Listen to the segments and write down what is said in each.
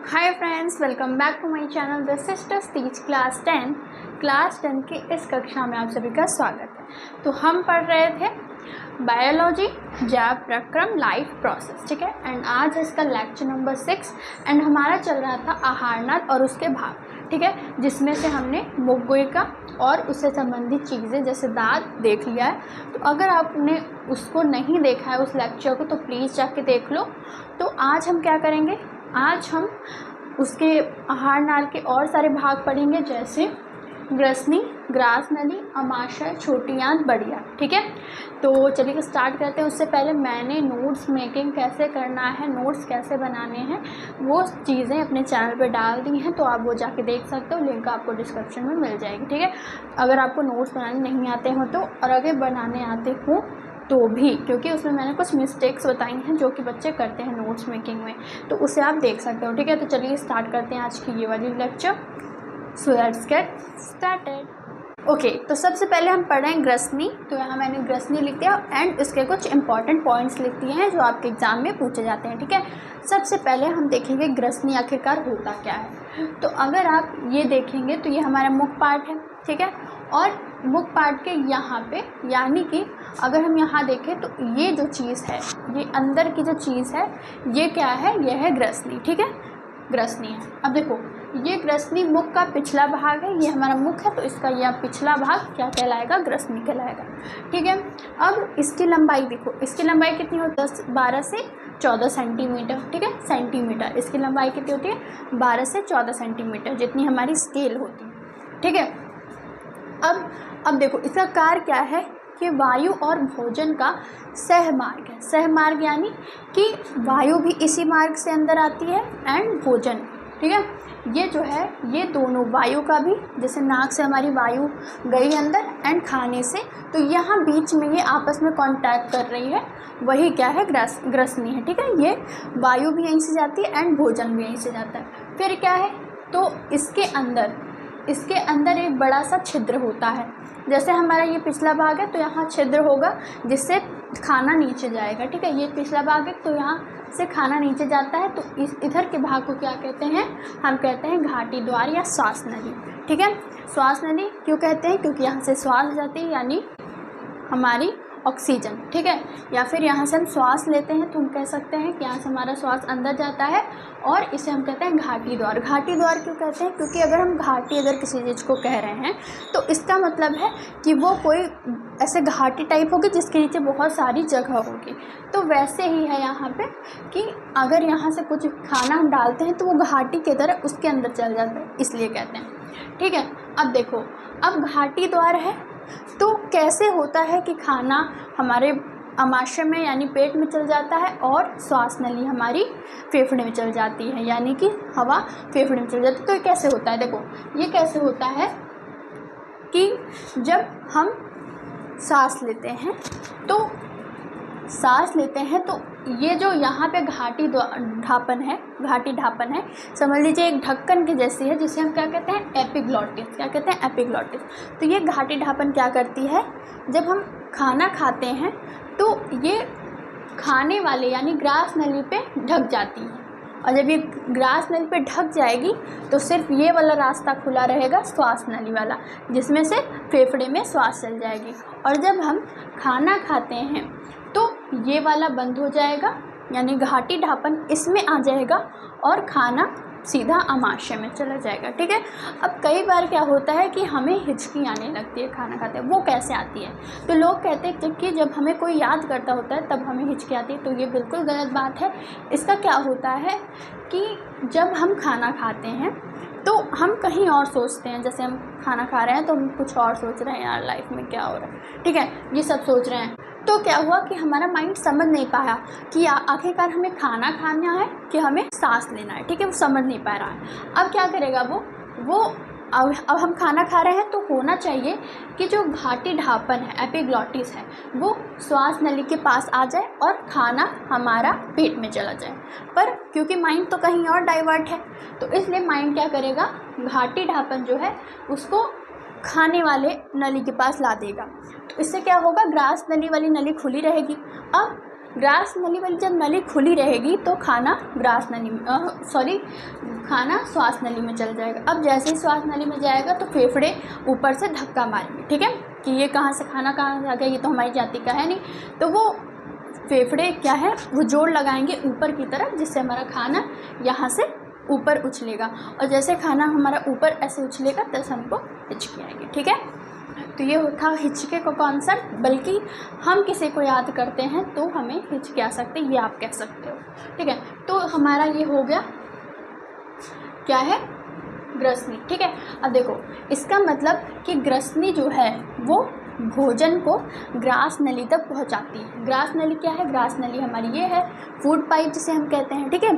Hi friends, welcome back to my channel the sisters teach class 10 की इस कक्षा में आप सभी का स्वागत है। तो हम पढ़ रहे थे बायोलॉजी जैव प्रक्रम लाइफ प्रोसेस, ठीक है। एंड आज इसका लेक्चर नंबर 6 एंड हमारा चल रहा था आहारनाल और उसके भाग, ठीक है, जिसमें से हमने मुक्कोइका और उससे संबंधित चीज़ें जैसे दांत देख लिया है। तो अगर आपने उसको नहीं देखा है उस लेक्चर को तो प्लीज़ जाके देख लो। तो आज हम क्या करेंगे, आज हम उसके आहारनाल के और सारे भाग पढ़ेंगे, जैसे ग्रसनी, ग्रास नली, अमाशय, छोटी आंत, बड़ी आंत, ठीक है। तो चलिए स्टार्ट करते हैं। उससे पहले मैंने नोट्स मेकिंग कैसे करना है, नोट्स कैसे बनाने हैं, वो चीज़ें अपने चैनल पे डाल दी हैं, तो आप वो जाके देख सकते हो। लिंक आपको डिस्क्रिप्शन में मिल जाएगी, ठीक है। अगर आपको नोट्स बनाने नहीं आते हो तो, और अगर बनाने आते हो तो भी, क्योंकि उसमें मैंने कुछ मिस्टेक्स बताई हैं जो कि बच्चे करते हैं नोट्स मेकिंग में, तो उसे आप देख सकते हो, ठीक है। तो चलिए स्टार्ट करते हैं आज की ये वाली lecture. So let's get started. Okay, तो सबसे पहले हम पढ़ रहे हैं ग्रसनी। तो यहाँ मैंने ग्रसनी लिख दिया एंड इसके कुछ इंपॉर्टेंट पॉइंट्स लिख दिए हैं जो आपके एग्जाम में पूछे जाते हैं, ठीक है। सबसे पहले हम देखेंगे ग्रसनी आखिरकार होता क्या है। तो अगर आप ये देखेंगे तो ये हमारा मुख पार्ट है, ठीक है। और मुख पार्ट के यहाँ पे, यानी कि अगर हम यहाँ देखें तो ये जो चीज़ है, ये अंदर की जो चीज़ है, ये क्या है, यह है ग्रसनी, ठीक है। ग्रसनी है। अब देखो, ये ग्रसनी मुख का पिछला भाग है, ये हमारा मुख है, तो इसका यह पिछला भाग क्या कहलाएगा, ग्रसनी कहलाएगा, ठीक है। अब इसकी लंबाई देखो, इसकी लंबाई कितनी होती है, 12 से 14 सेंटीमीटर, ठीक है, सेंटीमीटर। इसकी लंबाई कितनी होती है, 12 से 14 सेंटीमीटर, जितनी हमारी स्केल होती है, ठीक है। अब देखो, इसका कार्य क्या है कि वायु और भोजन का सहमार्ग है। सहमार्ग यानी कि वायु भी इसी मार्ग से अंदर आती है एंड भोजन, ठीक है। ये जो है, ये दोनों वायु का भी, जैसे नाक से हमारी वायु गई अंदर एंड खाने से, तो यहाँ बीच में ये आपस में कांटेक्ट कर रही है, वही क्या है, ग्रसनी है, ठीक है। ये वायु भी यहीं से जाती है एंड भोजन भी यहीं से जाता है। फिर क्या है, तो इसके अंदर एक बड़ा सा छिद्र होता है। जैसे हमारा ये पिछला भाग है तो यहाँ छिद्र होगा जिससे खाना नीचे जाएगा, ठीक है। ये पिछला भाग है तो यहाँ से खाना नीचे जाता है, तो इस इधर के भाग को क्या कहते हैं, हम कहते हैं घाटी द्वार या श्वास नली, ठीक है। श्वास नली क्यों कहते हैं, क्योंकि यहाँ से श्वास जाती है, यानी हमारी ऑक्सीजन, ठीक है। या फिर यहाँ से हम श्वास लेते हैं तो हम कह सकते हैं कि यहाँ से हमारा श्वास अंदर जाता है और इसे हम कहते हैं घाटी द्वार। घाटी द्वार क्यों कहते हैं, क्योंकि अगर हम घाटी अगर किसी चीज़ को कह रहे हैं तो इसका मतलब है कि वो कोई ऐसे घाटी टाइप होगी जिसके नीचे बहुत सारी जगह होगी। तो वैसे ही है यहाँ पे कि अगर यहाँ से कुछ खाना हम डालते हैं तो वो घाटी की तरह उसके अंदर चल जाता है, इसलिए कहते हैं, ठीक है। अब देखो, अब घाटी द्वार है तो कैसे होता है कि खाना हमारे अमाशय में यानी पेट में चल जाता है और श्वास नली हमारी फेफड़े में चल जाती है, यानी कि हवा फेफड़े में चल जाती है। तो ये कैसे होता है, देखो ये कैसे होता है कि जब हम सांस लेते हैं तो ये जो यहाँ पे घाटी ढापन है, समझ लीजिए एक ढक्कन के जैसी है, जिसे हम क्या कहते हैं, एपिग्लॉटिस। क्या कहते हैं, एपिग्लॉटिस। तो ये घाटी ढापन क्या करती है, जब हम खाना खाते हैं तो ये खाने वाले यानी ग्रास नली पे ढक जाती है, और जब ये ग्रास नली पे ढक जाएगी तो सिर्फ ये वाला रास्ता खुला रहेगा, श्वास नली वाला, जिसमें से फेफड़े में श्वास चल जाएगी। और जब हम खाना खाते हैं तो ये वाला बंद हो जाएगा, यानी घाटी ढापन इसमें आ जाएगा और खाना सीधा अमाशय में चला जाएगा, ठीक है। अब कई बार क्या होता है कि हमें हिचकी आने लगती है खाना खाते, वो कैसे आती है, तो लोग कहते हैं कि जब हमें कोई याद करता होता है तब हमें हिचकी आती है, तो ये बिल्कुल गलत बात है। इसका क्या होता है कि जब हम खाना खाते हैं तो हम कहीं और सोचते हैं, जैसे हम खाना खा रहे हैं तो हम कुछ और सोच रहे हैं, यार लाइफ में क्या हो रहा है, ठीक है, ये सब सोच रहे हैं। तो क्या हुआ कि हमारा माइंड समझ नहीं पाया कि आखिरकार हमें खाना खाना है कि हमें सांस लेना है, ठीक है, वो समझ नहीं पा रहा है। अब क्या करेगा वो अब हम खाना खा रहे हैं तो होना चाहिए कि जो घाटी ढापन है, एपिग्लॉटिस है, वो श्वास नली के पास आ जाए और खाना हमारा पेट में चला जाए, पर क्योंकि माइंड तो कहीं और डाइवर्ट है, तो इसलिए माइंड क्या करेगा, घाटी ढापन जो है उसको खाने वाले नली के पास ला देगा। तो इससे क्या होगा, ग्रास नली वाली नली खुली रहेगी। अब ग्रास नली वाली जब नली खुली रहेगी तो खाना खाना श्वास नली में चल जाएगा। अब जैसे ही श्वास नली में जाएगा तो फेफड़े ऊपर से धक्का मारेंगे, ठीक है, कि ये कहाँ से खाना कहाँ से आ गया, ये तो हमारी जाति का है नहीं। तो वो फेफड़े क्या है, वो जोर लगाएंगे ऊपर की तरफ, जिससे हमारा खाना यहाँ से ऊपर उछलेगा, और जैसे खाना हमारा ऊपर ऐसे उछलेगा तैसे हमको हिचकी आएगी, ठीक है। तो ये था हिचके का कॉन्सेप्ट। बल्कि हम किसी को याद करते हैं तो हमें हिचके आ सकते हैं, ये आप कह सकते हो, ठीक है। तो हमारा ये हो गया क्या है, ग्रसनी, ठीक है। अब देखो इसका मतलब कि ग्रसनी जो है वो भोजन को ग्रास नली तक पहुंचाती है। ग्रास नली क्या है, ग्रास नली हमारी ये है फूड पाइप जिसे हम कहते हैं, ठीक है।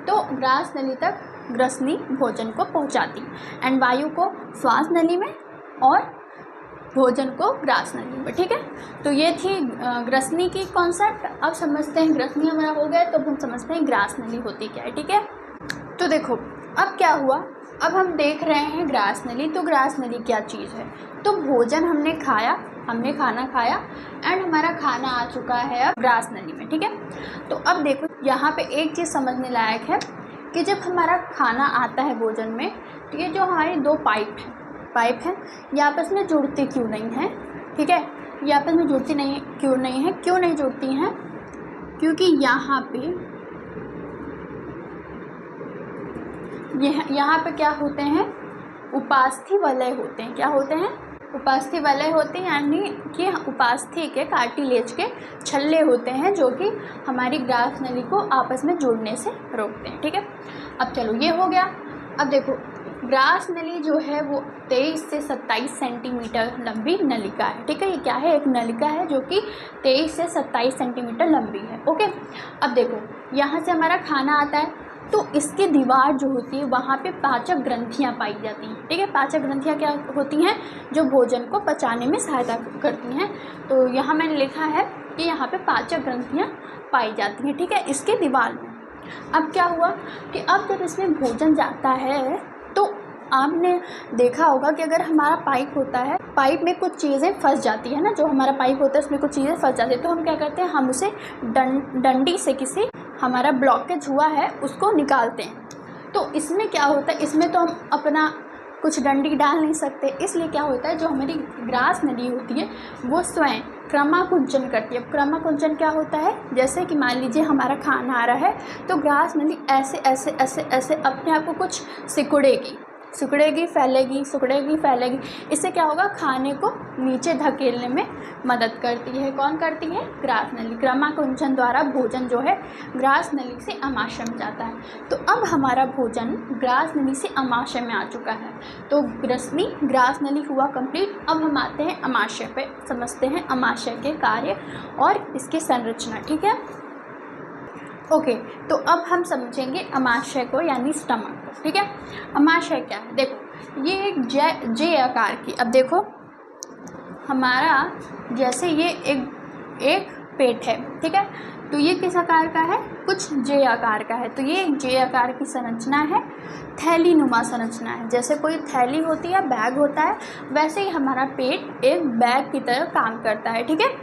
तो ग्रास नली तक ग्रसनी भोजन को पहुंचाती है, एंड वायु को श्वास नली में और भोजन को ग्रास नली में, ठीक है। तो ये थी ग्रसनी की कॉन्सेप्ट। अब समझते हैं ग्रसनी हमारा हो गया, तो हम समझते हैं ग्रास नली होती क्या है, ठीक है। तो देखो अब क्या हुआ, अब हम देख रहे हैं ग्रास नली। तो ग्रास नली क्या चीज़ है, तो भोजन हमने खाया, हमने खाना खाया एंड हमारा खाना आ चुका है अब ग्रास नली में, ठीक है। तो अब देखो यहाँ पे एक चीज़ समझने लायक है कि जब हमारा खाना आता है भोजन में, तो ये जो हमारी दो पाइप हैं ये आपस में जुड़ती क्यों नहीं हैं, ठीक है। ये आपस में जुड़ती क्यों नहीं जुड़ती हैं, क्योंकि यहाँ पे क्या होते हैं, उपास्थि वलय होते हैं। क्या होते हैं, उपास्थि वलय होते हैं, यानी कि उपास्थि के कार्टिलेज के छल्ले होते हैं जो कि हमारी ग्रास नली को आपस में जुड़ने से रोकते हैं, ठीक है। अब चलो ये हो गया। अब देखो ग्रास नली जो है वो 23 से 27 सेंटीमीटर लंबी नलिका है, ठीक है। ये क्या है, एक नलिका है जो कि 23 से 27 सेंटीमीटर लंबी है, ओके। अब देखो यहाँ से हमारा खाना आता है, तो इसकी दीवार जो होती है वहाँ पे पाचक ग्रंथियाँ पाई जाती हैं, ठीक है। पाचक ग्रंथियाँ क्या होती हैं, जो भोजन को पचाने में सहायता करती हैं। तो यहाँ मैंने लिखा है कि यहाँ पे पाचक ग्रंथियाँ पाई जाती हैं, ठीक है, इसके दीवार में। अब क्या हुआ कि अब जब इसमें भोजन जाता है तो आपने देखा होगा कि अगर हमारा पाइप होता है, पाइप में कुछ चीज़ें फंस जाती है ना, जो हमारा पाइप होता है उसमें कुछ चीज़ें फंस जाती है, तो हम क्या करते हैं, हम उसे डंडी से किसी हमारा ब्लॉकेज हुआ है उसको निकालते हैं। तो इसमें क्या होता है, इसमें तो हम अपना कुछ डंडी डाल नहीं सकते, इसलिए क्या होता है, जो हमारी ग्रास नली होती है वो स्वयं क्रमाकुंचन करती है। क्रमाकुंचन क्या होता है, जैसे कि मान लीजिए हमारा खाना आ रहा है तो ग्रास नली ऐसे ऐसे ऐसे ऐसे अपने आप को कुछ सिकुड़ेगी फैलेगी। इससे क्या होगा, खाने को नीचे धकेलने में मदद करती है। कौन करती है, ग्रास नली। क्रमाकुंचन द्वारा भोजन जो है ग्रास नली से अमाशय में जाता है। तो अब हमारा भोजन ग्रास नली से अमाशय में आ चुका है। तो ग्रसनी ग्रास नली हुआ कंप्लीट। अब हम आते हैं अमाशय पे, समझते हैं अमाशय के कार्य और इसकी संरचना, ठीक है। ओके, तो अब हम समझेंगे अमाशय को यानी स्टमक को, ठीक है। अमाशय क्या है, देखो ये एक जे आकार की, अब देखो हमारा जैसे ये एक पेट है, ठीक है, तो ये किस आकार का है, कुछ जे आकार का है। तो ये एक जे आकार की संरचना है, थैली नुमा संरचना है। जैसे कोई थैली होती है, बैग होता है, वैसे ही हमारा पेट एक बैग की तरह काम करता है, ठीक है।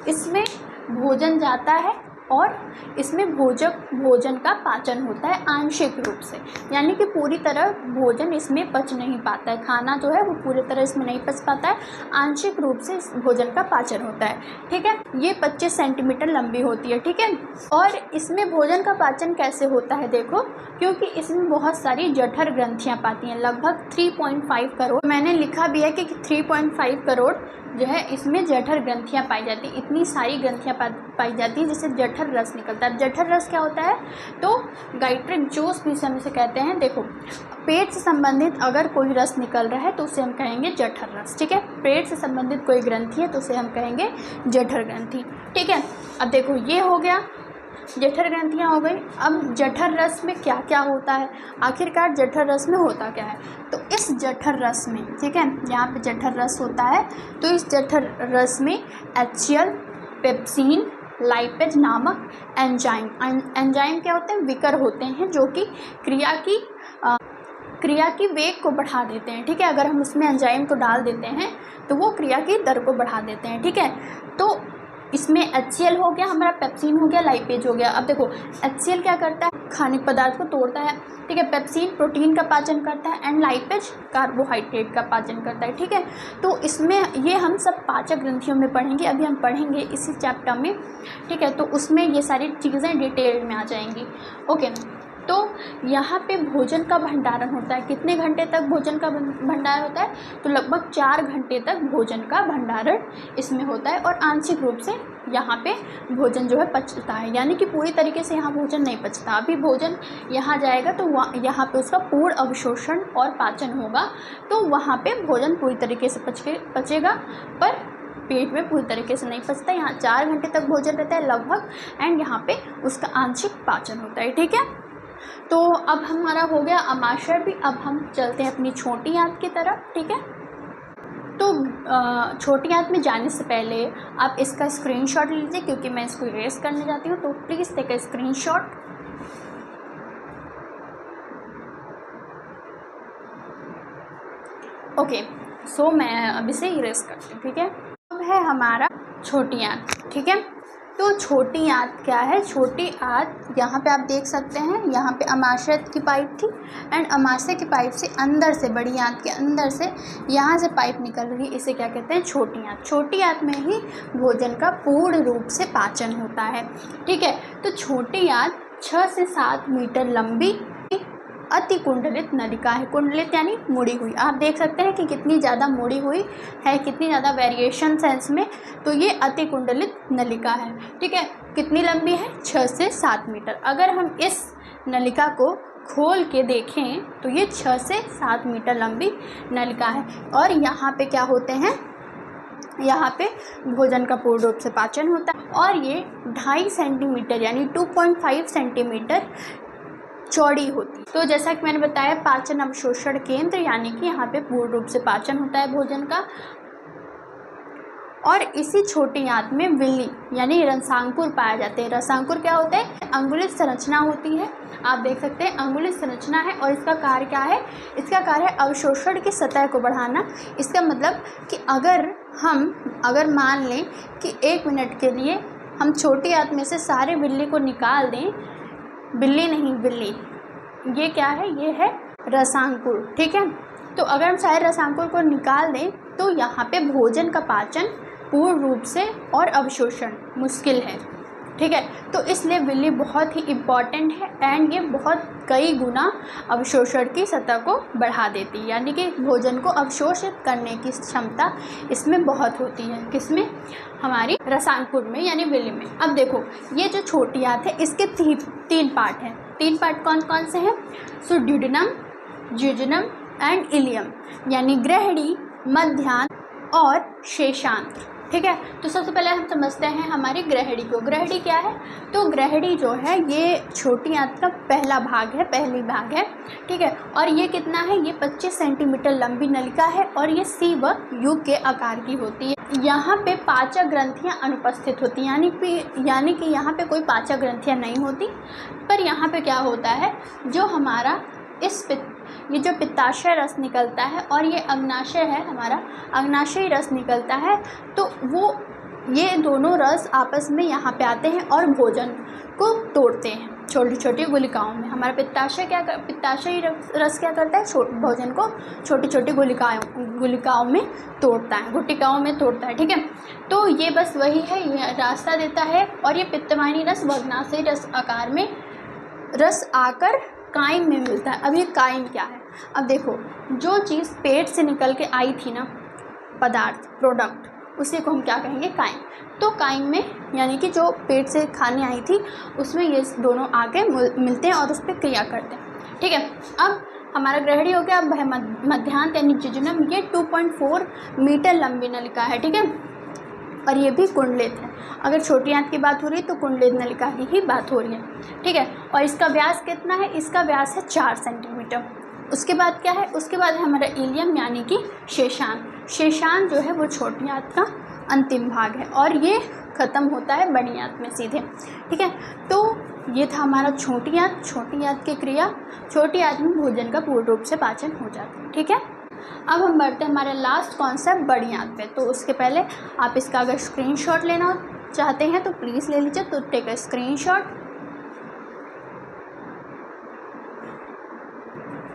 इसमें भोजन जाता है और इसमें भोजन का पाचन होता है आंशिक रूप से, यानी कि पूरी तरह भोजन इसमें पच नहीं पाता है, खाना जो है वो पूरी तरह इसमें नहीं पच पाता है, आंशिक रूप से इस भोजन का पाचन होता है, ठीक है। ये 25 सेंटीमीटर लंबी होती है, ठीक है। और इसमें भोजन का पाचन कैसे होता है, देखो, क्योंकि इसमें बहुत सारी जठर ग्रंथियाँ पाती हैं, लगभग 3.5 करोड़, मैंने लिखा भी है कि 3.5 करोड़ जो है इसमें जठर ग्रंथियाँ पाई जाती हैं। इतनी सारी ग्रंथियाँ पाई जाती हैं जिससे जठर रस निकलता है। जठर रस क्या होता है, तो गाइट्रिक जूस भी हम इसे कहते हैं। देखो पेट से संबंधित अगर कोई रस निकल रहा है तो उसे हम कहेंगे जठर रस, ठीक है। पेट से संबंधित कोई ग्रंथि है तो उसे हम कहेंगे जठर ग्रंथि, ठीक है। अब देखो ये हो गया, जठर ग्रंथियाँ हो गई। अब जठर रस में क्या क्या होता है, आखिरकार जठर रस में होता क्या है, तो इस जठर रस में, ठीक है, यहाँ पे जठर रस होता है, तो इस जठर रस में HCl, पेप्सिन, लाइपेज नामक एंजाइम क्या होते हैं, विकर होते हैं, जो कि क्रिया की वेग को बढ़ा देते हैं, ठीक है। अगर हम उसमें एंजाइम को डाल देते हैं तो वो क्रिया की दर को बढ़ा देते हैं, ठीक है। तो इसमें HCl हो गया, हमारा पेप्सिन हो गया, लाइपेज हो गया। अब देखो HCl क्या करता है, खानिक पदार्थ को तोड़ता है, ठीक है। पेप्सिन प्रोटीन का पाचन करता है एंड लाइपेज कार्बोहाइड्रेट का पाचन करता है, ठीक है। तो इसमें ये हम सब पाचक ग्रंथियों में पढ़ेंगे, अभी हम पढ़ेंगे इसी चैप्टर में, ठीक है। तो उसमें ये सारी चीज़ें डिटेल में आ जाएंगी, ओके। तो यहाँ पे भोजन का भंडारण होता है, कितने घंटे तक भोजन का भंडारण होता है, तो लगभग 4 घंटे तक भोजन का भंडारण इसमें होता है। और आंशिक रूप से यहाँ पे भोजन जो है पचता है, यानी कि पूरी तरीके से यहाँ भोजन नहीं पचता। अभी भोजन यहाँ जाएगा तो यहाँ पे उसका पूर्ण अवशोषण और पाचन होगा, तो वहाँ पे भोजन पूरी तरीके से पचेगा, पर पेट में पूरी तरीके से नहीं पचता। यहाँ 4 घंटे तक भोजन रहता है लगभग, एंड यहाँ पे उसका आंशिक पाचन होता है, ठीक है। तो अब हमारा हो गया आमाशय भी। अब हम चलते हैं अपनी छोटी आंत की तरफ, ठीक है। तो छोटी आंत में जाने से पहले आप इसका स्क्रीनशॉट लीजिए, क्योंकि मैं इसको इरेज करने जाती हूँ, तो please take a screenshot. Okay, so मैं अब इसे इरेज करती हूँ, ठीक है। अब है हमारा छोटी आंत, ठीक है। तो छोटी आंत क्या है, छोटी आंत यहाँ पे आप देख सकते हैं, यहाँ पे अमाशय की पाइप थी एंड अमाशय की पाइप से अंदर से, बड़ी आंत के अंदर से यहाँ से पाइप निकल रही है, इसे क्या कहते हैं, छोटी आंत। छोटी आंत में ही भोजन का पूर्ण रूप से पाचन होता है, ठीक है। तो छोटी आंत 6 से 7 मीटर लंबी अति कुंडलित नलिका है। कुंडलित यानी मुड़ी हुई, आप देख सकते हैं कि कितनी ज़्यादा मुड़ी हुई है, कितनी ज़्यादा वेरिएशन है इसमें। तो ये अति कुंडलित नलिका है, ठीक है। कितनी लंबी है, 6 से 7 मीटर। अगर हम इस नलिका को खोल के देखें तो ये 6 से 7 मीटर लंबी नलिका है। और यहाँ पे क्या होते हैं, यहाँ पे भोजन का पूर्ण रूप से पाचन होता है। और ये 2.5 सेंटीमीटर यानी 2.5 सेंटीमीटर चौड़ी होती। तो जैसा कि मैंने बताया, पाचन अवशोषण केंद्र, यानी कि यहाँ पे पूर्ण रूप से पाचन होता है भोजन का। और इसी छोटी आंत में विल्ली यानी रसांकुर पाए जाते हैं। रसांकुर क्या होता है, अंगुलित संरचना होती है, आप देख सकते हैं अंगुलित संरचना है। और इसका कार्य क्या है, इसका कार्य है अवशोषण की सतह को बढ़ाना। इसका मतलब कि अगर मान लें कि 1 मिनट के लिए हम छोटी आंत में से सारे विल्ली को निकाल दें, बिल्ली नहीं बिल्ली, ये क्या है, ये है रसांकुर, ठीक है। तो अगर हम सारे रसांकुर को निकाल दें तो यहाँ पे भोजन का पाचन पूर्ण रूप से और अवशोषण मुश्किल है, ठीक है। तो इसलिए विल्ली बहुत ही इम्पॉर्टेंट है एंड ये बहुत कई गुना अवशोषण की सतह को बढ़ा देती है, यानी कि भोजन को अवशोषित करने की क्षमता इसमें बहुत होती है। किसमें, हमारी रसांकुर में यानी विल्ली में। अब देखो, ये जो छोटी आंत है इसके 3 पार्ट हैं। 3 पार्ट कौन कौन से हैं, सुड्यूडेनम, जियोजेनम एंड इलियम, यानी ग्रहणी, मध्यांत और शेषांत्र, ठीक है। तो सबसे पहले हम समझते हैं हमारी ग्रहणी को। ग्रहणी क्या है, तो ग्रहणी जो है ये छोटी आंत का पहला भाग है, पहली भाग है, ठीक है। और ये कितना है, ये 25 सेंटीमीटर लंबी नलिका है और ये सी व यू के आकार की होती है। यहाँ पे पाचक ग्रंथियाँ अनुपस्थित होती हैं, यानी कि यहाँ पे कोई पाचक ग्रंथियाँ नहीं होती। पर यहाँ पे क्या होता है, जो हमारा ये जो पित्ताशय रस निकलता है और ये अग्नाशय है, हमारा अग्नाशयी रस निकलता है, तो वो ये दोनों रस आपस में यहाँ पे आते हैं और भोजन को तोड़ते हैं छोटी छोटी गुलिकाओं में। हमारा पित्ताशयी रस क्या करता है, भोजन को छोटी छोटी गुलिकाओं में तोड़ता है, गुटिकाओं में तोड़ता है, ठीक है। तो ये बस वही है, ये रास्ता देता है। और ये पित्तवाहिनी रस व अग्नाशयी रस आकार में रस आकर काइम में मिलता है। अब ये काइम क्या है, अब देखो, जो चीज़ पेट से निकल के आई थी ना, पदार्थ, प्रोडक्ट, उसी को हम क्या कहेंगे, काइम। तो काइम में यानी कि जो पेट से खाने आई थी उसमें ये दोनों आके मिलते हैं और उस पर क्रिया करते हैं, ठीक है। अब हमारा ग्रहणी हो गया। अब है मध्यांत यानी जियोजेनम, ये 2.4 मीटर लंबी नलिका है, ठीक है। और ये भी कुंडलित है। अगर छोटी आंत की बात हो रही है तो कुंडलित नलिका की ही बात हो रही है, ठीक है। और इसका व्यास कितना है, इसका व्यास है 4 सेंटीमीटर। उसके बाद क्या है, उसके बाद है हमारा इलियम यानी कि शेषांत। शेषांत जो है वो छोटी आंत का अंतिम भाग है और ये ख़त्म होता है बड़ी आंत में सीधे, ठीक है। तो ये था हमारा छोटी आंत की क्रिया। छोटी आंत में भोजन का पूर्ण रूप से पाचन हो जाता है, ठीक है। अब हम बढ़ते हैं हमारे लास्ट कॉन्सेप्ट बड़ी आंत पे। तो उसके पहले आप इसका अगर स्क्रीनशॉट लेना हो चाहते हैं तो प्लीज़ ले लीजिए। तो टेक अ स्क्रीनशॉट।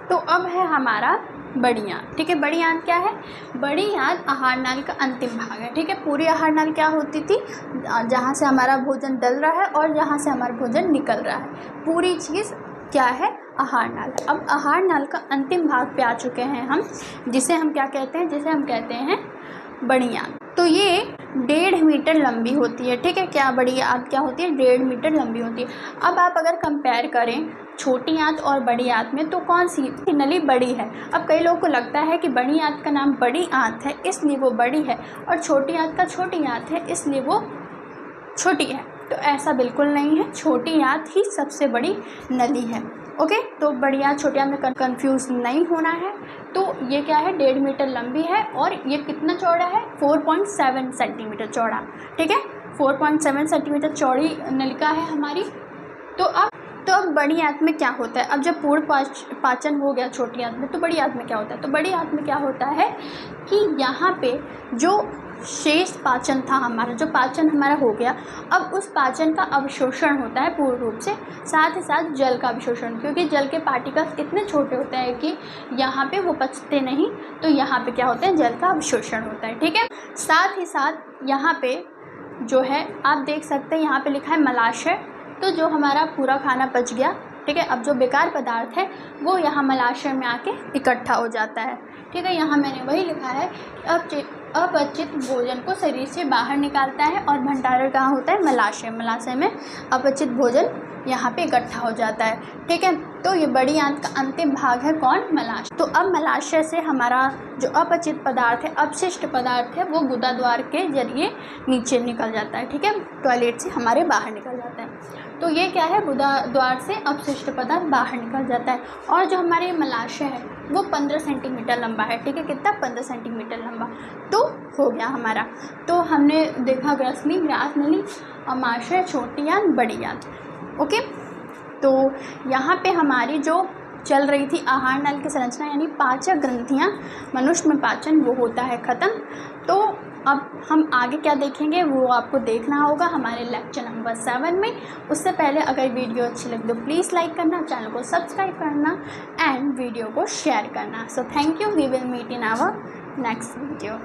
तो अब है हमारा बड़ी आंत। ठीक है, बड़ी आंत क्या है? बड़ी आंत आहार नाल का अंतिम भाग है। ठीक है, पूरी आहार नाल क्या होती थी? जहाँ से हमारा भोजन डल रहा है और जहाँ से हमारा भोजन निकल रहा है, पूरी चीज़ क्या है? आहार नाल। अब आहार नाल का अंतिम भाग पे आ चुके हैं हम, जिसे हम क्या कहते हैं? जिसे हम कहते हैं बड़ी आंत। तो ये 1.5 मीटर लंबी होती है। ठीक है, क्या बड़ी आंत क्या होती है? 1.5 मीटर लंबी होती है। अब आप अगर कंपेयर करें छोटी आंत और बड़ी आंत में, तो कौन सी नली बड़ी है? अब कई लोगों को लगता है कि बड़ी आंत का नाम बड़ी आंत है इसलिए वो बड़ी है, और छोटी आंत का छोटी आंत है इसलिए वो छोटी है। तो ऐसा बिल्कुल नहीं है, छोटी आंत ही सबसे बड़ी नली है। ओके, तो बड़ी आंत छोटी आंत में कंफ्यूज नहीं होना है। तो ये क्या है? 1.5 मीटर लंबी है और ये कितना चौड़ा है? 4.7 सेंटीमीटर चौड़ा। ठीक है, 4.7 सेंटीमीटर चौड़ी नलिका है हमारी। तो अब बड़ी आंत में क्या होता है? अब जब पूर्ण पाचन हो गया छोटी आंत में, तो बड़ी आंत में क्या होता है? तो बड़ी आंत में क्या होता है कि यहाँ पे जो शेष पाचन था हमारा, जो पाचन हमारा हो गया, अब उस पाचन का अवशोषण होता है पूर्ण रूप से, साथ ही साथ जल का अवशोषण, क्योंकि जल के पार्टिकल्स इतने छोटे होते हैं कि यहाँ पे वो पचते नहीं, तो यहाँ पे क्या होता है? जल का अवशोषण होता है। ठीक है, साथ ही साथ यहाँ पे जो है आप देख सकते हैं, यहाँ पे लिखा है मलाशय। तो जो हमारा पूरा खाना पच गया, ठीक है, अब जो बेकार पदार्थ है वो यहाँ मलाशय में आके इकट्ठा हो जाता है। ठीक है, यहाँ मैंने वही लिखा है कि अपचित भोजन को शरीर से बाहर निकालता है और भंडारण कहाँ होता है? मलाशय। मलाशय में अपचित भोजन यहाँ पे इकट्ठा हो जाता है। ठीक है, तो ये बड़ी आंत का अंतिम भाग है कौन? मलाशय। तो अब मलाशय से हमारा जो अपचित पदार्थ है, अपशिष्ट पदार्थ है, वो गुदा द्वार के जरिए नीचे निकल जाता है। ठीक है, टॉयलेट से हमारे बाहर निकल जाता है। तो ये क्या है? गुदा द्वार से अपशिष्ट पदार्थ बाहर निकल जाता है। और जो हमारे मलाशय है वो 15 सेंटीमीटर लंबा है। ठीक है, कितना? 15 सेंटीमीटर लंबा। तो हो गया हमारा। तो हमने देखा ग्रसनी, ग्रास नली, अमाशय, छोटी आंत, बड़ी आंत। ओके, तो यहाँ पे हमारी जो चल रही थी आहार नाल की संरचना, यानी पाचक ग्रंथियाँ, मनुष्य में पाचन, वो होता है ख़त्म। तो अब हम आगे क्या देखेंगे वो आपको देखना होगा हमारे लेक्चर नंबर 7 में। उससे पहले अगर वीडियो अच्छी लगे तो प्लीज़ लाइक करना, चैनल को सब्सक्राइब करना एंड वीडियो को शेयर करना। So thank you, we will meet in our next video.